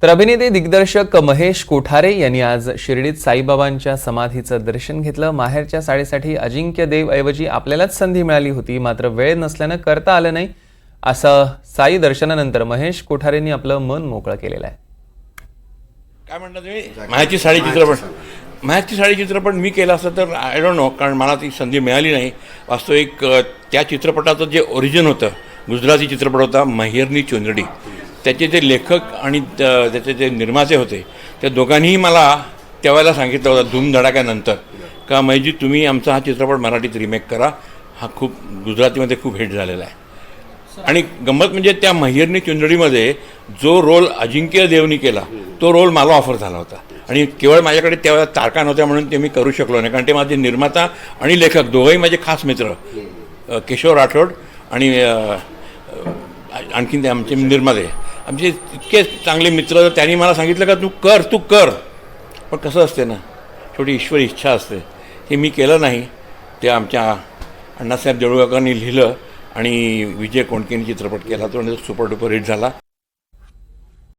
तर अभिनेते दिग्दर्शक महेश कोठारे यांनी आज शिर्डीत साईबाबांच्या समाधीचं दर्शन घेतलं। माहेरच्या साडेसाठी अजिंक्य देव ऐवजी आपल्यालाच संधी मिळाली होती, मात्र वेळ नसल्यानं करता आलं नाही, असं साई दर्शनानंतर महेश कोठारेंनी आपलं मन मोकळं केलेलं आहे। काय म्हणता तुम्ही? माहेरची साडी चित्रपट मी केला असता तर आय डोंट नो, कारण मला ती संधी मिळाली नाही। वास्तविक त्या चित्रपटाचं जे ओरिजिन होतं, गुजराती चित्रपट होता माहेरनी चुनरी, त्याचे जे लेखक आणि त्याचे जे निर्माते होते त्या दोघांनीही मला त्यावेळेला सांगितलं होतं धूमधडाक्यानंतर का महेशजी तुम्ही आमचा हा चित्रपट मराठीत रिमेक करा, हा खूप गुजरातीमध्ये खूप हिट झालेला आहे। आणि गंमत म्हणजे त्या माहेरनी चुनरीमध्ये जो रोल अजिंक्य देवनी केला तो रोल मला ऑफर झाला होता, आणि केवळ माझ्याकडे त्यावेळेला तारखा नव्हत्या म्हणून ते मी करू शकलो नाही, कारण ते माझे निर्माता आणि लेखक दोघंही माझे खास मित्र केशव राठोड आणि आणखीन ते आमचे निर्माते आमचे इतके चांगले मित्र। त्यांनी मला सांगितलं का तू कर, पण कसं असते ना, शेवटी ईश्वर इच्छा असते। हे मी केलं नाही, ते आमच्या अण्णासाहेब देऊळगावकरांनी लिहिलं आणि विजय कोंडकेंनी चित्रपट केला, तो सुपर डुपर हिट झाला।